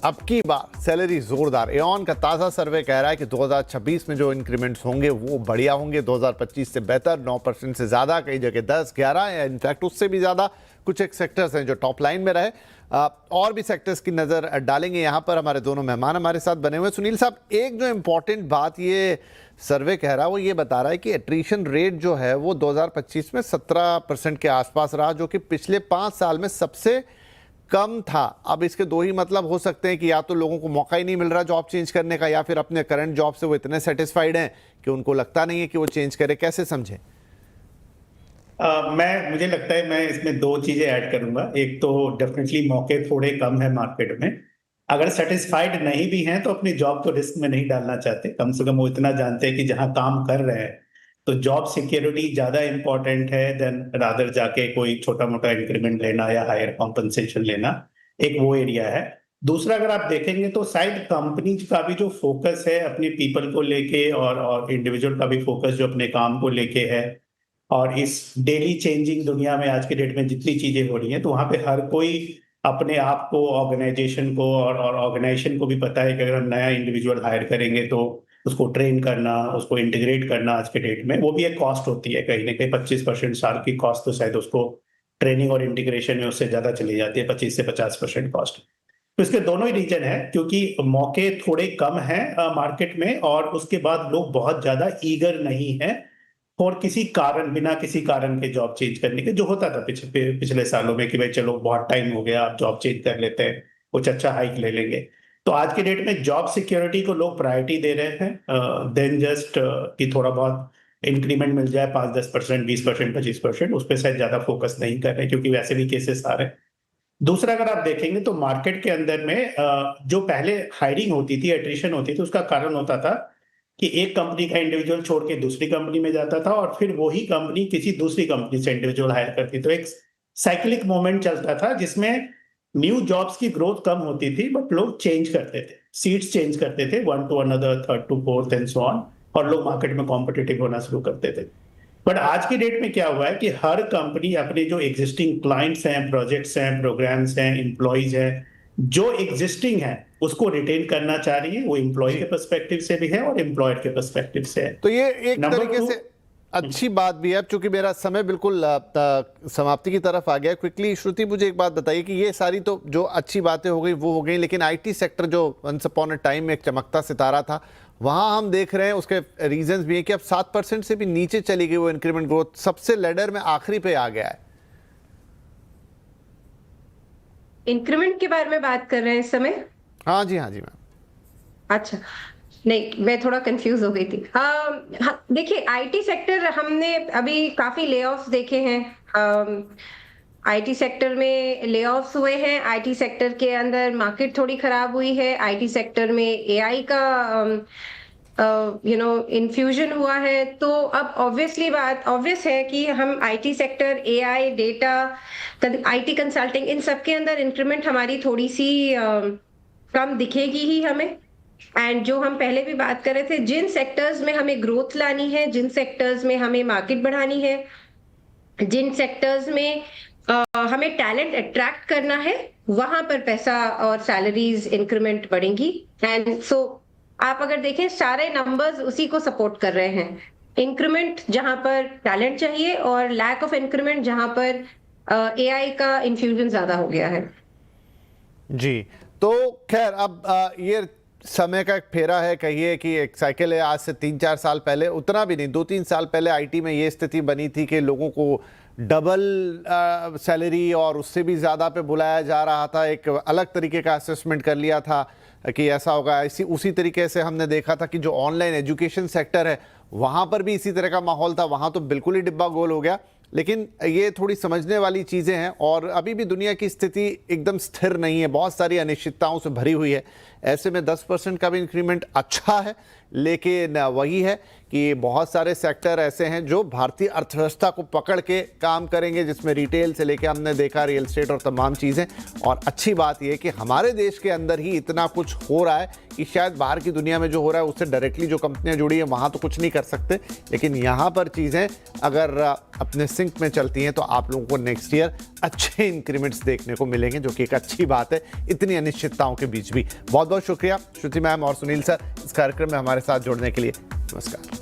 अब की बार सैलरी जोरदार। एऑन का ताज़ा सर्वे कह रहा है कि 2026 में जो इंक्रीमेंट्स होंगे वो बढ़िया होंगे, 2025 से बेहतर, 9% से ज़्यादा, कई जगह 10, 11 या इनफैक्ट उससे भी ज़्यादा। कुछ एक सेक्टर्स हैं जो टॉप लाइन में रहे। और भी सेक्टर्स की नज़र डालेंगे। यहाँ पर हमारे दोनों मेहमान हमारे साथ बने हुए। सुनील साहब, एक जो इम्पॉर्टेंट बात ये सर्वे कह रहा है वो ये बता रहा है कि एट्रीशन रेट जो है वो 2025 में 17% के आसपास रहा, जो कि पिछले 5 साल में सबसे कम था। अब इसके दो ही मतलब हो सकते हैं कि या तो लोगों को मौका ही नहीं मिल रहा जॉब चेंज करने का, या फिर अपने करंट जॉब से वो इतने सेटिस्फाइड हैं कि उनको लगता नहीं है कि वो चेंज करे। कैसे समझें? मुझे लगता है मैं इसमें दो चीजें ऐड करूंगा। एक तो डेफिनेटली मौके थोड़े कम है मार्केट में। अगर सेटिस्फाइड नहीं भी हैं तो अपनी जॉब को रिस्क में नहीं डालना चाहते। कम से कम वो इतना जानते हैं कि जहां काम कर रहे हैं तो जॉब सिक्योरिटी ज्यादा इंपॉर्टेंट है देन रादर जाके कोई छोटा मोटा इंक्रीमेंट लेना या हायर कॉम्पनसेशन लेना। एक वो एरिया है। दूसरा, अगर आप देखेंगे तो शायद कंपनीज का भी जो फोकस है अपने पीपल को लेके और इंडिविजुअल का भी फोकस जो अपने काम को लेके है, और इस डेली चेंजिंग दुनिया में आज के डेट में जितनी चीजें हो रही हैं तो वहां पे हर कोई अपने आप को, ऑर्गेनाइजेशन को और ऑर्गेनाइजेशन को भी पता है कि अगर हम नया इंडिविजुअल हायर करेंगे तो उसको ट्रेन करना, उसको इंटीग्रेट करना आज के डेट में वो भी एक कॉस्ट होती है। कहीं ना कहीं 25% साल की कॉस्ट तो शायद उसको ट्रेनिंग और इंटीग्रेशन में उससे ज्यादा चली जाती है, 25 से 50% कॉस्ट। तो इसके दोनों ही रीजन है, क्योंकि मौके थोड़े कम हैं मार्केट में, और उसके बाद लोग बहुत ज्यादा ईगर नहीं है और किसी कारण, बिना किसी कारण के जॉब चेंज करने के, जो होता था पिछले सालों में कि भाई चलो बहुत टाइम हो गया, आप जॉब चेंज कर लेते हैं, कुछ अच्छा हाइक ले लेंगे। तो आज के डेट में जॉब सिक्योरिटी को लोग प्रायोरिटी दे रहे हैं देन जस्ट कि थोड़ा बहुत इंक्रीमेंट मिल जाए, 5-10%, 20%, 25%, उस पर शायद ज्यादा फोकस नहीं कर रहे क्योंकि वैसे भी केसेस आ रहे हैं। दूसरा, अगर आप देखेंगे तो मार्केट के अंदर में जो पहले हायरिंग होती थी, एट्रिशन होती थी, उसका कारण होता था कि एक कंपनी का इंडिविजुअल छोड़ के दूसरी कंपनी में जाता था और फिर वही कंपनी किसी दूसरी कंपनी से इंडिविजुअल हायर करती। तो एक साइक्लिक मोमेंट चलता था जिसमें न्यू जॉब्स की ग्रोथ कम होती थी बट लोग चेंज करते थे, सीट्स चेंज करते थे, one two another, third to fourth and so on, और लोग मार्केट में कॉम्पिटिटिव होना शुरू करते थे। बट आज की डेट में क्या हुआ है कि हर कंपनी अपने जो एग्जिस्टिंग क्लाइंट्स हैं, प्रोजेक्ट्स हैं, प्रोग्राम्स हैं, एम्प्लॉइज हैं, जो एग्जिस्टिंग है उसको रिटेन करना चाह रही है। वो एम्प्लॉय के पर्सपेक्टिव से भी है और एम्प्लॉयर के पर्सपेक्टिव से है। तो ये एक नंबर तरीके से अच्छी बात भी है। चूंकि मेरा समय बिल्कुल समाप्ति की तरफ आ गया, क्विकली श्रुति मुझे एक बात बताइए कि ये सारी तो जो अच्छी बातें हो गई वो हो गई, लेकिन आईटी सेक्टर जो वंस अपॉन अ टाइम में एक चमकता सितारा था, वहां हम देख रहे हैं उसके रीजंस भी हैं कि अब 7% से भी नीचे चली गई वो इंक्रीमेंट ग्रोथ, सबसे लेडर में आखिरी पे आ गया है। इंक्रीमेंट के बारे में बात कर रहे हैं इस समय? हाँ जी, हाँ जी मैम। अच्छा, नहीं, मैं थोड़ा कंफ्यूज हो गई थी। हाँ, देखिए, आईटी सेक्टर हमने अभी काफी लेऑफ्स देखे हैं। आईटी सेक्टर में लेऑफ्स हुए हैं, आईटी सेक्टर के अंदर मार्केट थोड़ी खराब हुई है, आईटी सेक्टर में एआई का इन्फ्यूजन हुआ है। तो अब ऑब्वियस है कि हम IT sector, AI, data, IT consulting, इन सब के अंदर इंक्रीमेंट हमारी थोड़ी सी कम दिखेगी ही हमें। एंड जो हम पहले भी बात कर रहे थे, जिन सेक्टर्स में हमें ग्रोथ लानी है, जिन सेक्टर्स में हमें मार्केट बढ़ानी है, जिन सेक्टर्स में हमें टैलेंट अट्रैक्ट करना है, वहां पर पैसा और सैलरीज इंक्रीमेंट बढ़ेंगी। एंड सो आप अगर देखें, सारे नंबर्स उसी को सपोर्ट कर रहे हैं। इंक्रीमेंट जहां पर टैलेंट चाहिए और लैक ऑफ इंक्रीमेंट जहां पर एआई का इन्फ्यूजन ज्यादा हो गया है। जी, तो खैर अब ये समय का एक फेरा है, कहिए कि एक साइकिल है। आज से 3-4 साल पहले, उतना भी नहीं, 2-3 साल पहले आईटी में ये स्थिति बनी थी कि लोगों को डबल सैलरी और उससे भी ज़्यादा पे बुलाया जा रहा था। एक अलग तरीके का असेसमेंट कर लिया था कि ऐसा होगा। उसी तरीके से हमने देखा था कि जो ऑनलाइन एजुकेशन सेक्टर है वहाँ पर भी इसी तरह का माहौल था, वहाँ तो बिल्कुल ही डिब्बा गोल हो गया। लेकिन ये थोड़ी समझने वाली चीज़ें हैं, और अभी भी दुनिया की स्थिति एकदम स्थिर नहीं है, बहुत सारी अनिश्चितताओं से भरी हुई है। ऐसे में 10% का भी इंक्रीमेंट अच्छा है, लेकिन वही है कि बहुत सारे सेक्टर ऐसे हैं जो भारतीय अर्थव्यवस्था को पकड़ के काम करेंगे, जिसमें रिटेल से लेके हमने देखा रियल एस्टेट और तमाम चीज़ें। और अच्छी बात यह कि हमारे देश के अंदर ही इतना कुछ हो रहा है कि शायद बाहर की दुनिया में जो हो रहा है उससे डायरेक्टली जो कंपनियां जुड़ी हैं वहाँ तो कुछ नहीं कर सकते, लेकिन यहाँ पर चीज़ें अगर अपने सिंक में चलती हैं तो आप लोगों को नेक्स्ट ईयर अच्छे इंक्रीमेंट्स देखने को मिलेंगे, जो कि एक अच्छी बात है इतनी अनिश्चितताओं के बीच भी। बहुत बहुत शुक्रिया श्रुति मैम और सुनील सर इस कार्यक्रम में हमारे साथ जुड़ने के लिए। नमस्कार।